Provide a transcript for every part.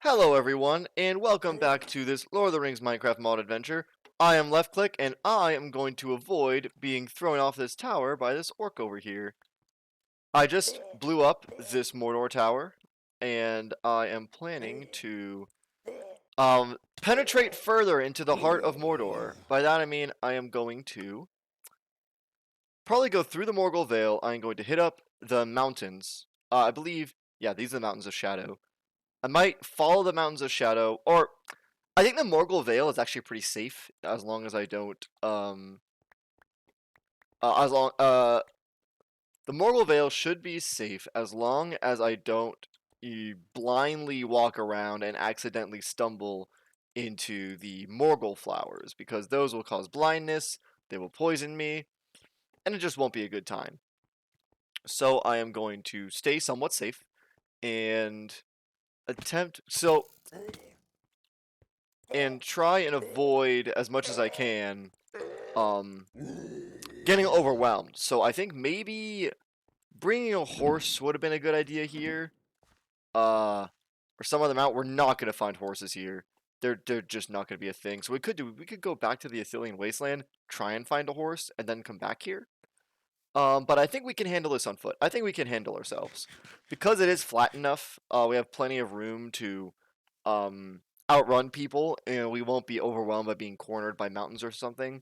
Hello everyone, and welcome back to this Lord of the Rings Minecraft mod adventure. I am Left Click, and I am going to avoid being thrown off this tower by this orc over here. I just blew up this Mordor tower, and I am planning to penetrate further into the heart of Mordor. By that I mean I am going to probably go through the Morgul Vale. I am going to hit up the mountains. I believe, yeah, these are the Mountains of Shadow. I might follow the Mountains of Shadow, or I think the Morgul Vale is actually pretty safe as long as I don't as long the Morgul Vale should be safe as long as I don't blindly walk around and accidentally stumble into the Morgul flowers, because those will cause blindness, they will poison me, and it just won't be a good time. So I am going to stay somewhat safe and try and avoid as much as I can um getting overwhelmed. So I think maybe bringing a horse would have been a good idea here. Or some other mount. We're not gonna find horses here. They're just not gonna be a thing. So we could go back to the Athelian Wasteland, try and find a horse, and then come back here. But I think we can handle this on foot. I think we can handle ourselves because it is flat enough. We have plenty of room to outrun people, and we won't be overwhelmed by being cornered by mountains or something.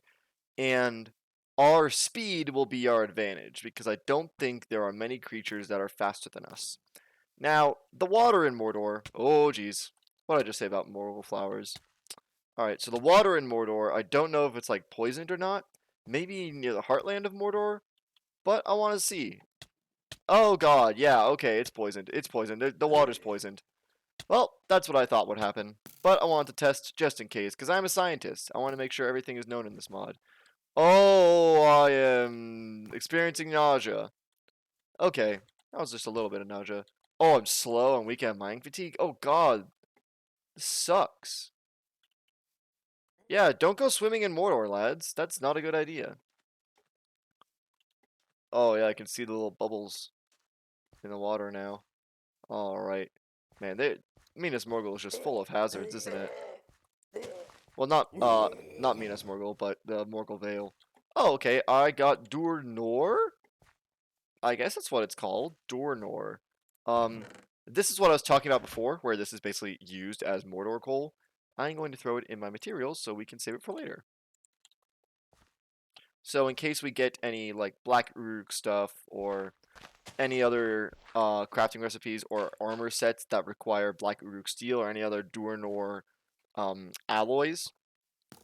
And our speed will be our advantage, because I don't think there are many creatures that are faster than us. Now, the water in Mordor, oh geez, what did I just say about Morgul flowers? Alright, so the water in Mordor, I don't know if it's like poisoned or not. Maybe near the heartland of Mordor, but I want to see. Oh god, yeah, okay, it's poisoned. It's poisoned. The water's poisoned. Well, that's what I thought would happen. But I wanted to test just in case, because I'm a scientist. I want to make sure everything is known in this mod. Oh, I am experiencing nausea. Okay, that was just a little bit of nausea. Oh, I'm slow and weak at mining fatigue. Oh god, this sucks. Yeah, don't go swimming in Mordor, lads. That's not a good idea. Oh yeah, I can see the little bubbles in the water now. Alright. Man, Minas Morgul is just full of hazards, isn't it? Well, not Minas Morgul, but the Morgul Vale. Oh, okay, I got Dur Nor? I guess that's what it's called, Dornor. This is what I was talking about before, where this is basically used as Mordor coal. I'm going to throw it in my materials so we can save it for later. So in case we get any like black Uruk stuff or any other crafting recipes or armor sets that require black Uruk steel or any other Dornor alloys,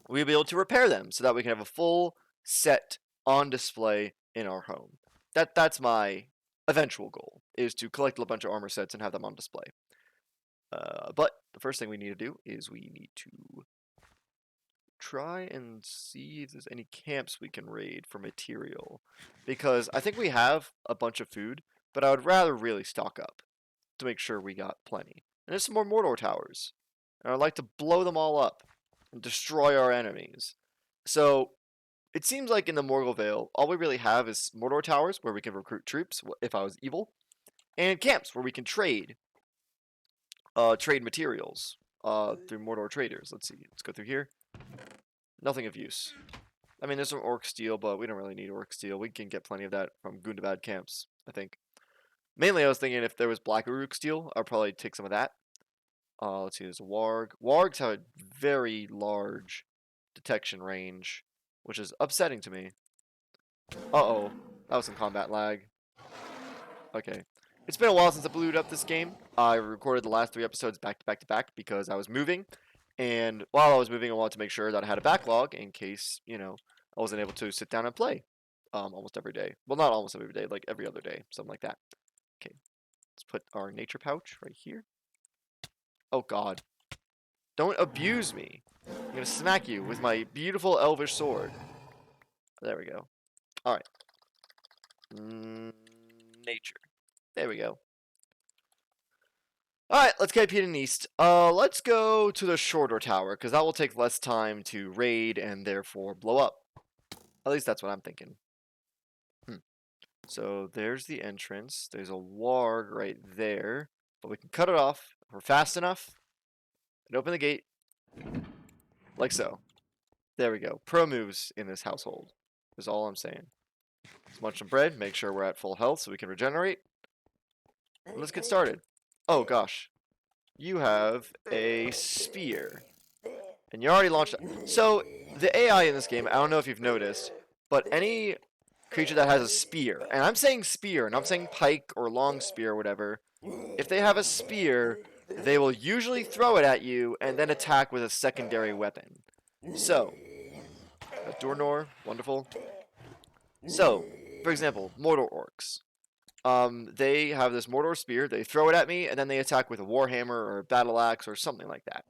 we'll be able to repair them so that we can have a full set on display in our home. That's my eventual goal, is to collect a bunch of armor sets and have them on display. But the first thing we need to do is we need to try and see if there's any camps we can raid for material, because I think we have a bunch of food, but I would rather really stock up to make sure we got plenty. And there's some more Mordor towers, and I'd like to blow them all up and destroy our enemies. So it seems like in the Morgul Vale, all we really have is Mordor towers, where we can recruit troops if I was evil, and camps where we can trade materials through Mordor traders. Let's see. Let's go through here. Nothing of use. I mean, there's some orc steel, but we don't really need orc steel. We can get plenty of that from Gundabad camps, I think. Mainly, I was thinking if there was black Uruk steel, I'd probably take some of that. Let's see. There's a warg. Wargs have a very large detection range, which is upsetting to me. Uh-oh. That was some combat lag. Okay. It's been a while since I blued up this game. I recorded the last 3 episodes back to back to back because I was moving. And while I was moving, I wanted to make sure that I had a backlog in case, I wasn't able to sit down and play almost every day. Well, not almost every day, like every other day, something like that. Okay. Let's put our nature pouch right here. Oh, God. Don't abuse me. I'm going to smack you with my beautiful elvish sword. There we go. Alright. Nature. There we go. Alright, let's get peeling east. Let's go to the shorter tower, because that will take less time to raid and therefore blow up. At least that's what I'm thinking. So there's the entrance. There's a warg right there. But we can cut it off if we're fast enough. and open the gate like so. There we go. Pro moves in this household is all I'm saying. Let's munch some bread, make sure we're at full health so we can regenerate. And let's get started. Oh gosh. You have a spear. And you already launched it. So, the AI in this game, I don't know if you've noticed, but any creature that has a spear, and I'm saying spear, and I'm saying pike or long spear or whatever, if they have a spear, they will usually throw it at you and then attack with a secondary weapon. So, a Dornor, wonderful. So, for example, Mordor orcs. They have this Mordor spear, they throw it at me, and then they attack with a warhammer or a battle axe or something like that.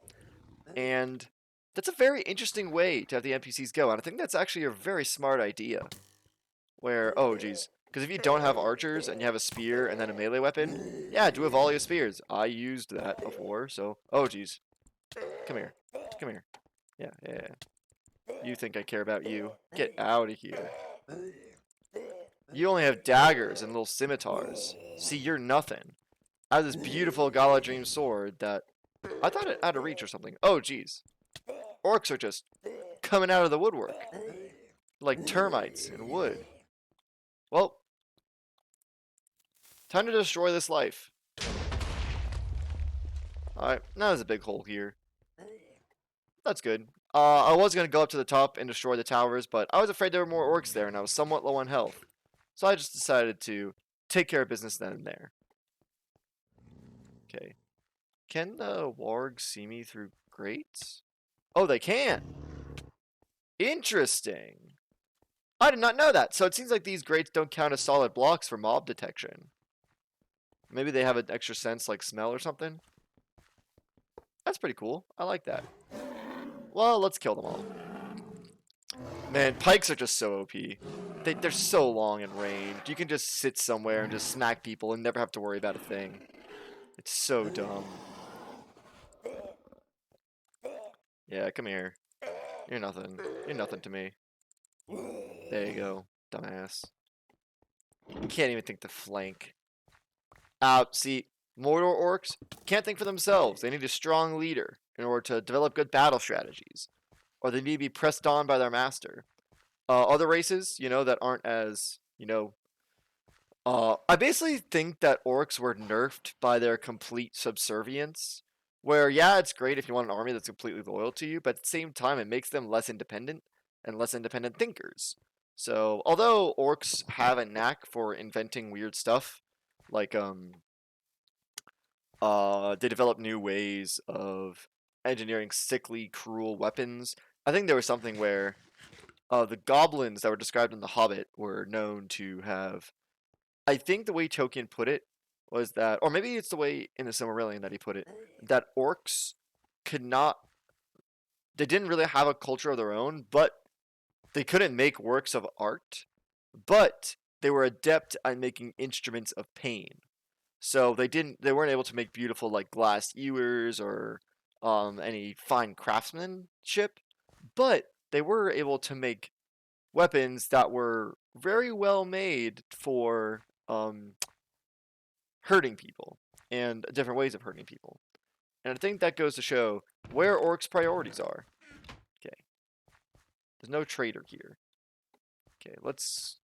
And that's a very interesting way to have the NPCs go, and I think that's actually a very smart idea. Where, oh geez, because if you don't have archers and you have a spear and then a melee weapon, yeah, do a volley of spears. I used that before, so, oh geez. Come here. Come here. Yeah. You think I care about you. Get out of here. You only have daggers and little scimitars. See, you're nothing. I have this beautiful Galadrim sword that I thought it out of reach or something. Oh, geez. Orcs are just coming out of the woodwork. Like termites in wood. Well, time to destroy this life. Alright, now there's a big hole here. That's good. I was going to go up to the top and destroy the towers, but I was afraid there were more orcs there, and I was somewhat low on health. So I just decided to take care of business then and there. Okay. Can the wargs see me through grates? Oh, they can! Interesting. I did not know that. So it seems like these grates don't count as solid blocks for mob detection. Maybe they have an extra sense like smell or something. That's pretty cool. I like that. Well, let's kill them all. Man, pikes are just so OP. They're so long in range. You can just sit somewhere and just smack people and never have to worry about a thing. It's so dumb. Yeah, come here. You're nothing. You're nothing to me. There you go, dumbass. You can't even think to flank. See, Mordor orcs can't think for themselves. They need a strong leader in order to develop good battle strategies. Or they need to be pressed on by their master. Other races, that aren't as, I basically think that orcs were nerfed by their complete subservience. Where, yeah, it's great if you want an army that's completely loyal to you, but at the same time, it makes them less independent and less independent thinkers. So, although orcs have a knack for inventing weird stuff, like, they develop new ways of engineering sickly, cruel weapons. I think there was something where the goblins that were described in The Hobbit were known to have. I think the way Tolkien put it was that, or maybe it's the way in the Silmarillion that he put it, that orcs could not. They didn't really have a culture of their own, but they couldn't make works of art, but they were adept at making instruments of pain. So they weren't able to make beautiful like glass ewers or any fine craftsmanship, but they were able to make weapons that were very well made for hurting people and different ways of hurting people. And I think that goes to show where orcs' priorities are. Okay. There's no trader here. Okay, let's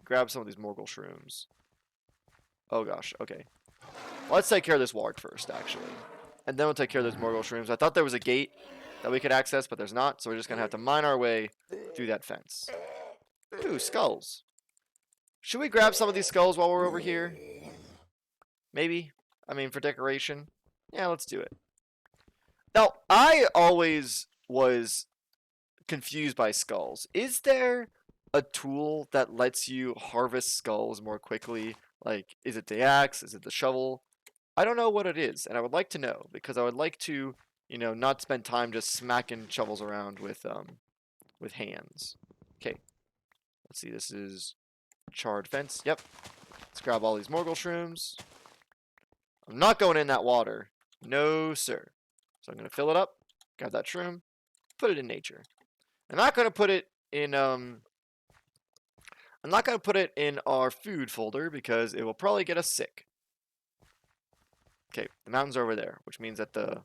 grab some of these Morgul shrooms. Oh gosh, okay. Let's take care of this warg first, actually. And then we'll take care of those Morgul shrooms. I thought there was a gate that we could access, but there's not, so we're just going to have to mine our way through that fence. Ooh, skulls. Should we grab some of these skulls while we're over here? Maybe. I mean, for decoration. Yeah, let's do it. Now, I always was confused by skulls. Is there a tool that lets you harvest skulls more quickly? Like, is it the axe? Is it the shovel? I don't know what it is, and I would like to know, because I would like to, not spend time just smacking shovels around with hands. Okay. Let's see, this is charred fence. Yep. Let's grab all these Morgul shrooms. I'm not going in that water. No, sir. So I'm going to fill it up, grab that shroom, put it in nature. I'm not going to put it in, I'm not going to put it in our food folder because it will probably get us sick. Okay, the mountains are over there, which means that the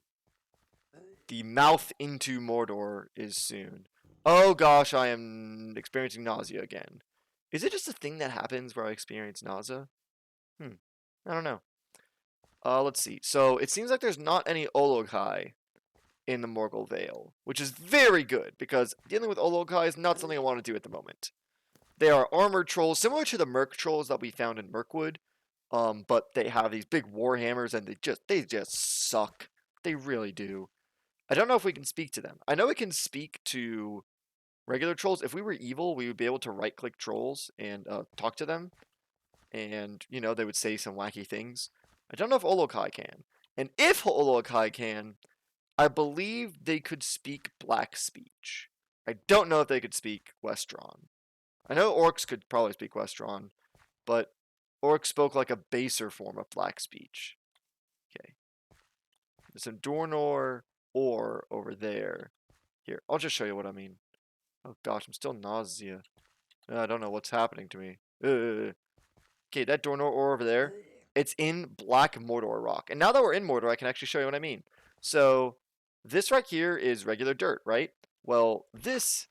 the mouth into Mordor is soon. Oh gosh, I am experiencing nausea again. Is it just a thing that happens where I experience nausea? I don't know. Let's see. So it seems like there's not any Ologhai in the Morgul Vale, which is very good because dealing with Ologhai is not something I want to do at the moment. They are armored trolls, similar to the Merc trolls that we found in Mirkwood, but they have these big war hammers and they just suck. They really do. I don't know if we can speak to them. I know we can speak to regular trolls. If we were evil, we would be able to right-click trolls and talk to them, and you know they would say some wacky things. I don't know if Ologhai can, and if Ologhai can, I believe they could speak Black speech. I don't know if they could speak Westron. I know orcs could probably speak Westron, but orcs spoke like a baser form of Black speech. Okay. There's some Dornor ore over there. Here, I'll just show you what I mean. Oh gosh, I'm still nausea. I don't know what's happening to me. Okay, that Dornor ore over there, it's in Black Mordor rock. And now that we're in Mordor, I can actually show you what I mean. So, this right here is regular dirt, right? Well, this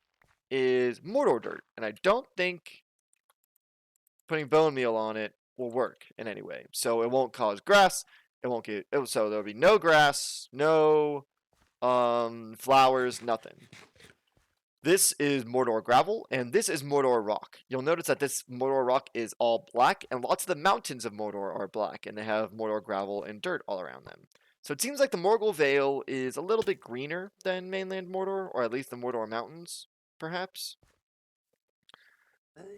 is Mordor dirt. And I don't think putting bone meal on it will work in any way. So, it won't cause grass. It won't get... So, there'll be no grass, no flowers, nothing. This is Mordor gravel, and this is Mordor rock. You'll notice that this Mordor rock is all black, and lots of the mountains of Mordor are black, and they have Mordor gravel and dirt all around them. So it seems like the Morgul Vale is a little bit greener than mainland Mordor, or at least the Mordor mountains, perhaps.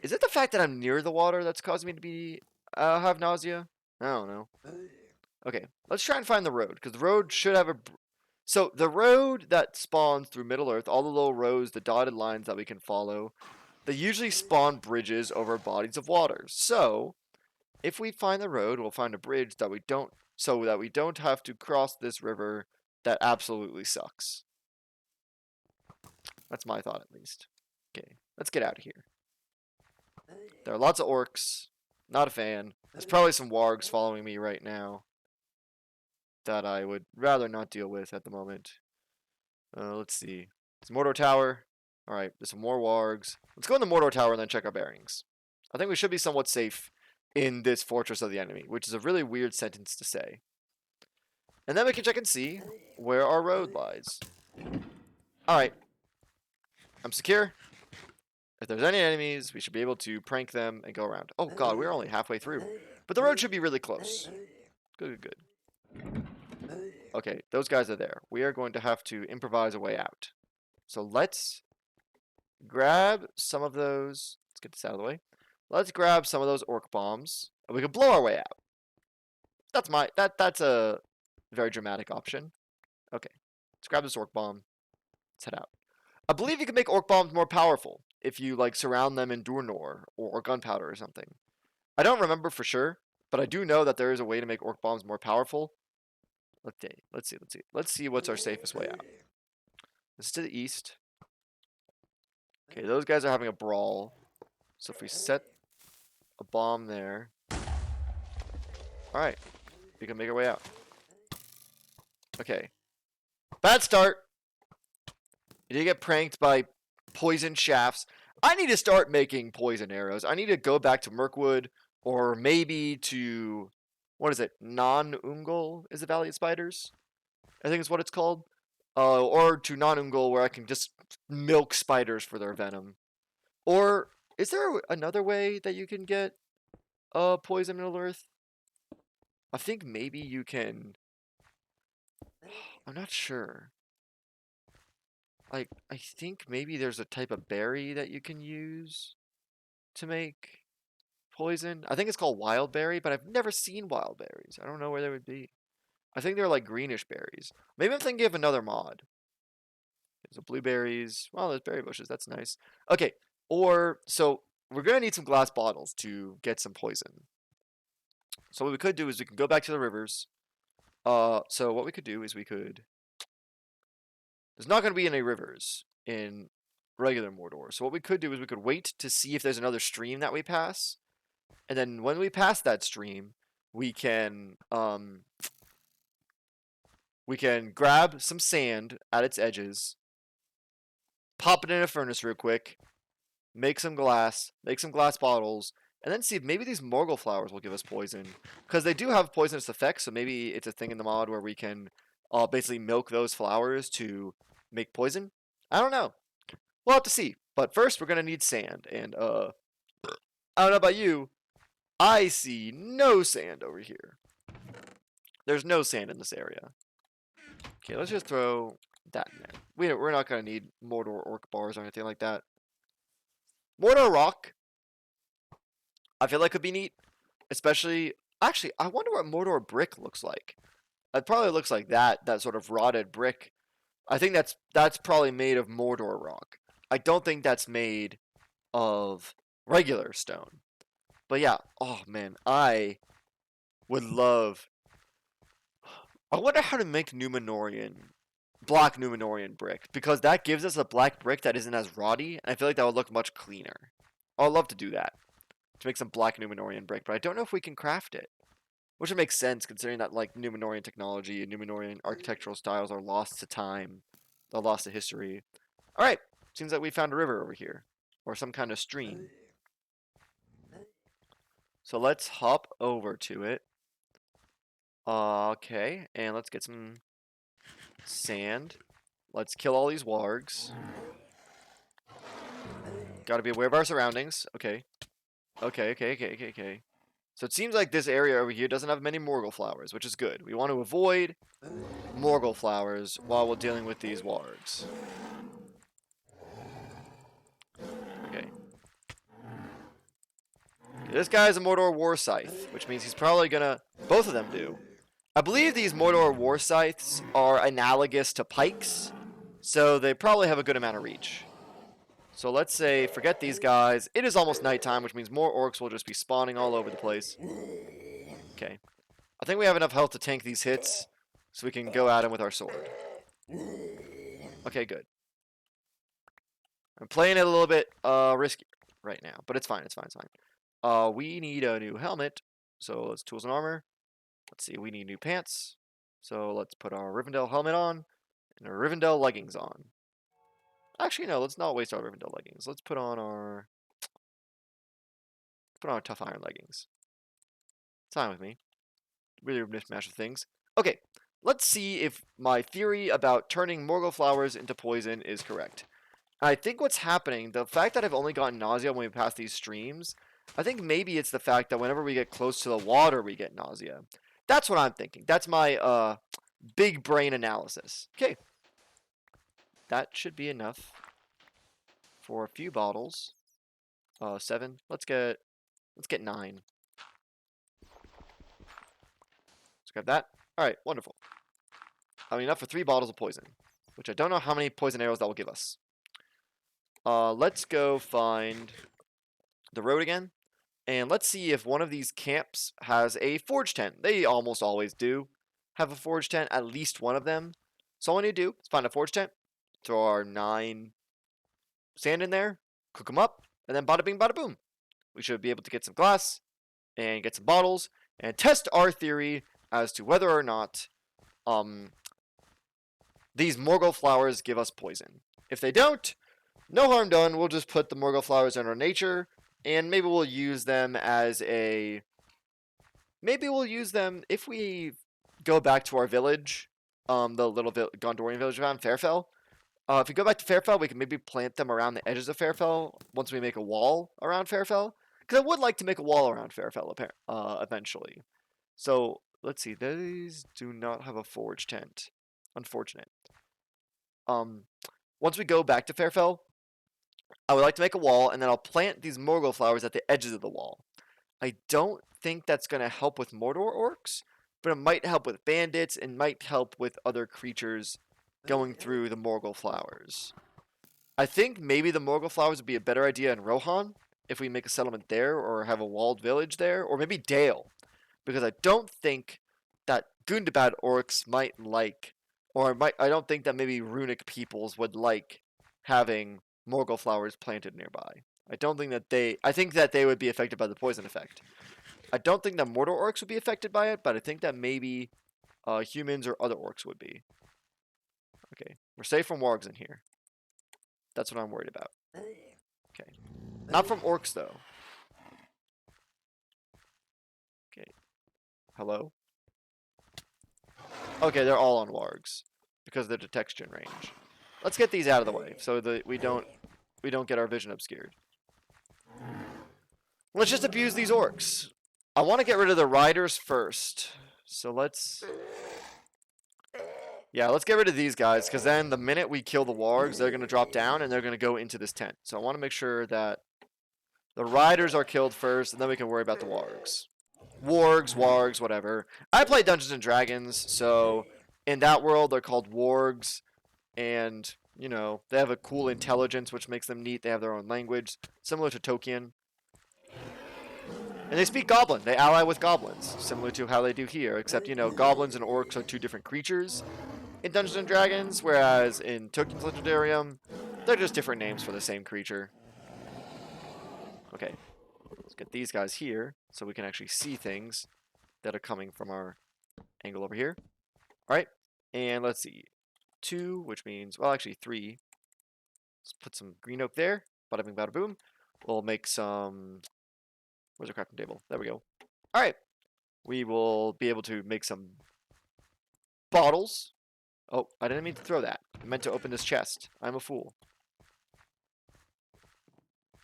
Is it the fact that I'm near the water that's causing me to be have nausea? I don't know. Okay, let's try and find the road, because the road should have a... So, the road that spawns through Middle-earth, all the little rows, the dotted lines that we can follow, they usually spawn bridges over bodies of water. So, if we find the road, we'll find a bridge that we don't, so that we don't have to cross this river that absolutely sucks. That's my thought, at least. Okay, let's get out of here. There are lots of orcs. Not a fan. There's probably some wargs following me right now that I would rather not deal with at the moment. Let's see. It's Mordor Tower. Alright, there's some more wargs. Let's go in the Mordor Tower and then check our bearings. I think we should be somewhat safe in this fortress of the enemy, which is a really weird sentence to say. And then we can check and see where our road lies. Alright. I'm secure. If there's any enemies, we should be able to prank them and go around. Oh god, we're only halfway through. But the road should be really close. Good, good, good. Okay, those guys are there. We are going to have to improvise a way out. So let's grab some of those. Let's get this out of the way. Let's grab some of those orc bombs, and we can blow our way out. That's a very dramatic option. Okay, let's grab this orc bomb. Let's head out. I believe you can make orc bombs more powerful if you like surround them in Dornor or gunpowder or something. I don't remember for sure, but I do know that there is a way to make orc bombs more powerful. Let's see. Let's see what's our safest way out. This is to the east. Okay, those guys are having a brawl. So if we set a bomb there. Alright. We can make our way out. Okay. Bad start. You did get pranked by poison shafts. I need to start making poison arrows. I need to go back to Mirkwood or maybe to... What is it? Non-Ungol is the Valley of Spiders? I think is what it's called. Or to Non-Ungol where I can just milk spiders for their venom. Or is there another way that you can get poison Middle-earth? I think maybe you can... I'm not sure. Like, I think maybe there's a type of berry that you can use to make poison. I think it's called wild berry, but I've never seen wild berries. I don't know where they would be. I think they're like greenish berries. Maybe I'm thinking of another mod. There's the blueberries. Well, there's berry bushes. That's nice. Okay, so we're going to need some glass bottles to get some poison. So what we could do is we can go back to the rivers. So what we could do is we could... There's not going to be any rivers in regular Mordor. So what we could do is we could wait to see if there's another stream that we pass. And then when we pass that stream, we can We can grab some sand at its edges, pop it in a furnace real quick, make some glass bottles, and then see if maybe these Morgul flowers will give us poison. Because they do have poisonous effects, so maybe it's a thing in the mod where we can basically milk those flowers to make poison. I don't know. We'll have to see. But first, we're going to need sand. And I don't know about you, I see no sand over here. There's no sand in this area. Okay, let's just throw that in there. We're not going to need Mordor orc bars or anything like that. Mordor rock, I feel like could be neat. Especially, actually, I wonder what Mordor brick looks like. It probably looks like that sort of rotted brick. I think that's probably made of Mordor rock. I don't think that's made of regular stone. But yeah, oh man, I would love. I wonder how to make black Numenorian brick, because that gives us a black brick that isn't as rotty, and I feel like that would look much cleaner. I'd love to do that, to make some black Numenorian brick, but I don't know if we can craft it. Which would make sense considering that like Numenorian technology and Numenorian architectural styles are lost to time. They're lost to history. Alright, seems like we found a river over here. Or some kind of stream. So let's hop over to it. Okay, and let's get some sand. Let's kill all these wargs. Gotta be aware of our surroundings. Okay. Okay. So it seems like this area over here doesn't have many Morgul flowers, which is good. We want to avoid Morgul flowers while we're dealing with these wargs. Okay. This guy is a Mordor war scythe, which means he's probably gonna... Both of them do. I believe these Mordor war scythes are analogous to pikes, so they probably have a good amount of reach. So let's say, forget these guys. It is almost nighttime, which means more orcs will just be spawning all over the place. Okay. I think we have enough health to tank these hits, so we can go at him with our sword. Okay, good. I'm playing it a little bit risky right now, but it's fine. We need a new helmet, so let's tools and armor. Let's see, we need new pants, so let's put our Rivendell helmet on and our Rivendell leggings on. Actually, no, let's not waste our Rivendell leggings. Let's put on our tough iron leggings. It's fine with me. Really a mismatch of things. Okay, let's see if my theory about turning Morgul flowers into poison is correct. I think what's happening, the fact that I've only gotten nausea when we pass these streams, I think maybe it's the fact that whenever we get close to the water, we get nausea. That's what I'm thinking. That's my big brain analysis. Okay. That should be enough for a few bottles. 7. Let's get 9. Let's grab that. Alright, wonderful. I mean, enough for 3 bottles of poison, which I don't know how many poison arrows that will give us. Let's go find the road again, and let's see if one of these camps has a forge tent. They almost always do have a forge tent, at least one of them. So all I need to do is find a forge tent, throw our 9 sand in there, cook them up, and then bada bing bada boom. We should be able to get some glass and get some bottles and test our theory as to whether or not these Morgul flowers give us poison. If they don't, no harm done. We'll just put the Morgul flowers in our nature, and maybe we'll use them as a... Maybe we'll use them if we go back to our village, the little Gondorian village we found, Fairfell. If we go back to Fairfell, we can maybe plant them around the edges of Fairfell once we make a wall around Fairfell. Because I would like to make a wall around Fairfell eventually. So, let's see. These do not have a forge tent. Unfortunate. Once we go back to Fairfell, I would like to make a wall, and then I'll plant these Morgul flowers at the edges of the wall. I don't think that's going to help with Mordor orcs, but it might help with bandits, and might help with other creatures going through the Morgul flowers. I think maybe the Morgul flowers would be a better idea in Rohan, if we make a settlement there, or have a walled village there, or maybe Dale, because I don't think that Gundabad orcs might like, I don't think that maybe runic peoples would like having Morgul flowers planted nearby. I think that they would be affected by the poison effect. I don't think that Mordor orcs would be affected by it, but I think that maybe humans or other orcs would be. Okay, we're safe from wargs in here. That's what I'm worried about. Okay, not from orcs though. Okay, hello? Okay, they're all on wargs because of their detection range. Let's get these out of the way so that we don't get our vision obscured. Let's just abuse these orcs. I want to get rid of the riders first. So let's get rid of these guys, because then the minute we kill the wargs, they're going to drop down and they're going to go into this tent. So I want to make sure that the riders are killed first, and then we can worry about the wargs. Wargs, whatever. I play Dungeons and Dragons, so in that world they're called wargs, and you know, they have a cool intelligence which makes them neat. They have their own language, similar to Tolkien. And they speak Goblin. They ally with goblins, similar to how they do here, except, you know, goblins and orcs are two different creatures in Dungeons and Dragons, whereas in Tolkien's Legendarium, they're just different names for the same creature. Okay, let's get these guys here so we can actually see things that are coming from our angle over here. Alright, and let's see. 2, which means, well, actually 3. Let's put some green oak there. Bada bing, bada boom. We'll make some... Where's our crafting table? There we go. Alright. We will be able to make some bottles. Oh, I didn't mean to throw that. I meant to open this chest. I'm a fool.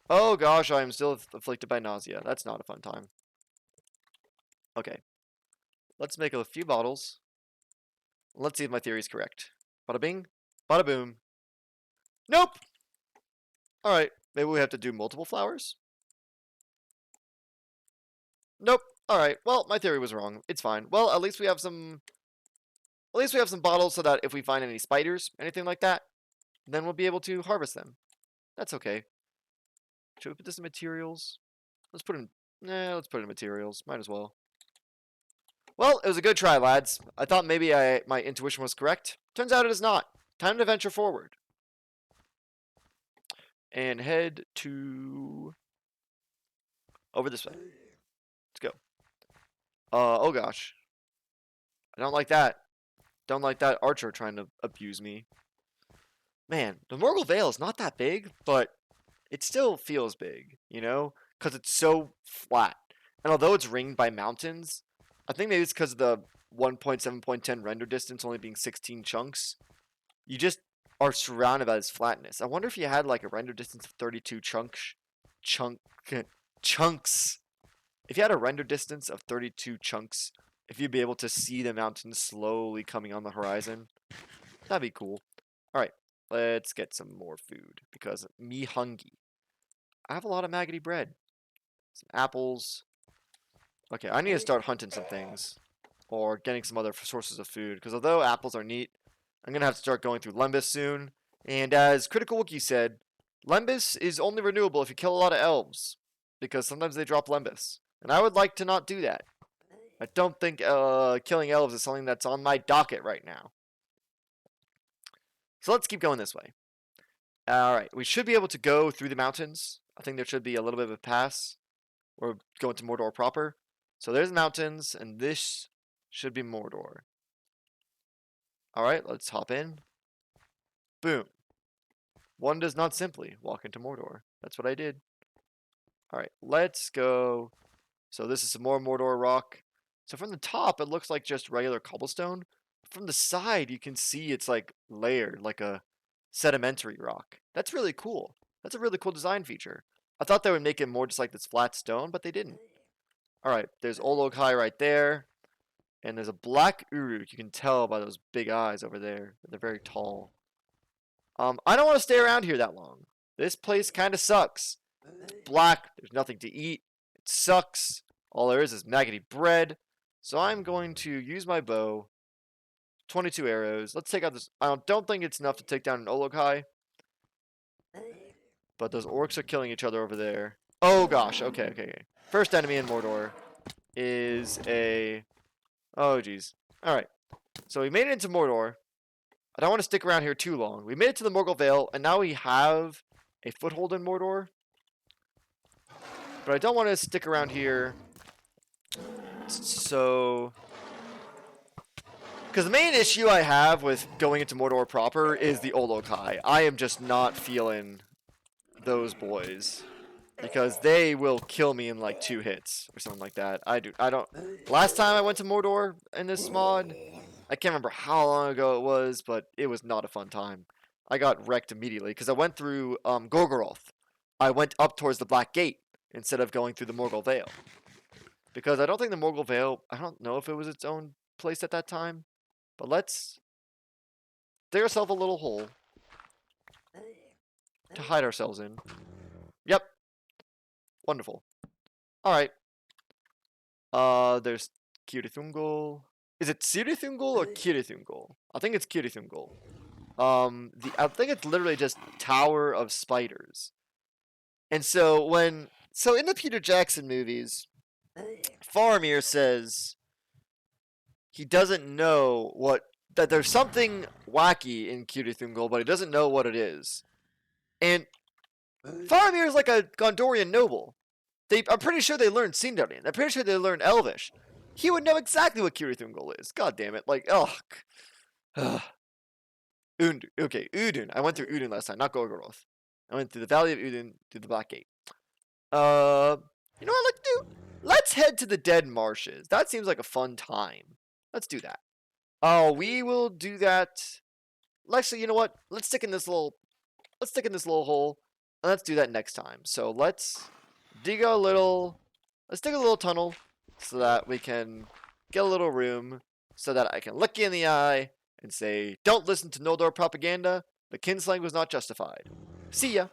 Oh gosh, I am still afflicted by nausea. That's not a fun time. Okay. Let's make a few bottles. Let's see if my theory is correct. Bada bing, bada boom. Nope! Alright, maybe we have to do multiple flowers? Nope. Alright, well, my theory was wrong. It's fine. Well, at least we have some... At least we have some bottles so that if we find any spiders, anything like that, then we'll be able to harvest them. That's okay. Should we put this in materials? Let's put in... Nah, let's put it in materials. Might as well. Well, it was a good try, lads. I thought maybe my intuition was correct. Turns out it is not. Time to venture forward. And head to... over this way. Let's go. Oh gosh. I don't like that. Don't like that archer trying to abuse me. Man, the Morgul Vale is not that big, but it still feels big, you know? Because it's so flat. And although it's ringed by mountains, I think maybe it's because of the 1.7.10 render distance only being 16 chunks. You just are surrounded by this flatness. I wonder if you had like a render distance of 32 chunks. If you had a render distance of 32 chunks, if you'd be able to see the mountains slowly coming on the horizon, that'd be cool. Alright, let's get some more food, because me hungry. I have a lot of maggoty bread. Some apples. Okay, I need to start hunting some things, or getting some other sources of food, because although apples are neat, I'm going to have to start going through Lembas soon. And as Critical Wookie said, Lembas is only renewable if you kill a lot of elves, because sometimes they drop Lembas. And I would like to not do that. I don't think killing elves is something that's on my docket right now. So let's keep going this way. Alright, we should be able to go through the mountains. I think there should be a little bit of a pass. We're going to Mordor proper. So there's mountains, and this should be Mordor. Alright, let's hop in. Boom. One does not simply walk into Mordor. That's what I did. Alright, let's go. So this is some more Mordor rock. So from the top, it looks like just regular cobblestone. From the side, you can see it's like layered, like a sedimentary rock. That's really cool. That's a really cool design feature. I thought they would make it more just like this flat stone, but they didn't. Alright, there's Olog-hai right there. And there's a black Uruk. You can tell by those big eyes over there. They're very tall. I don't want to stay around here that long. This place kind of sucks. It's black. There's nothing to eat. It sucks. All there is maggoty bread. So I'm going to use my bow. 22 arrows. Let's take out this. I don't think it's enough to take down an Olog-hai. But those orcs are killing each other over there. Oh gosh. Okay. First enemy in Mordor is a... Oh geez. Alright. So we made it into Mordor. I don't want to stick around here too long. We made it to the Morgul Vale, and now we have a foothold in Mordor. But I don't want to stick around here. So Because the main issue I have with going into Mordor proper is the Olokai. I am just not feeling those boys. Because they will kill me in like 2 hits or something like that. I don't. Last time I went to Mordor in this mod, I can't remember how long ago it was, but it was not a fun time. I got wrecked immediately because I went through Gorgoroth. I went up towards the Black Gate instead of going through the Morgul Vale. Because I don't think the Morgul Vale, I don't know if it was its own place at that time. But let's dig ourselves a little hole to hide ourselves in. Yep. Wonderful. Alright. There's Kirithungol. Is it Sirithungol or Kirithungol? I think it's Kirithungol. I think it's literally just Tower of Spiders. And so in the Peter Jackson movies, Faramir says he doesn't know that there's something wacky in Kirithungol, but he doesn't know what it is. And Faramir is like a Gondorian noble. I'm pretty sure they learned Sindarian. I'm pretty sure they learned Elvish. He would know exactly what Kirithungol is. God damn it. Like, ugh. Okay, Udun. I went through Udun last time, not Gorgoroth. I went through the Valley of Udun, through the Black Gate. You know what I'd like to do? Let's head to the Dead Marshes. That seems like a fun time. Let's do that. Oh, we will do that. Actually, you know what? Let's stick in this little hole, and let's do that next time. So let's dig a little tunnel so that we can get a little room so that I can look you in the eye and say, don't listen to Noldor propaganda. The kinslaying was not justified. See ya.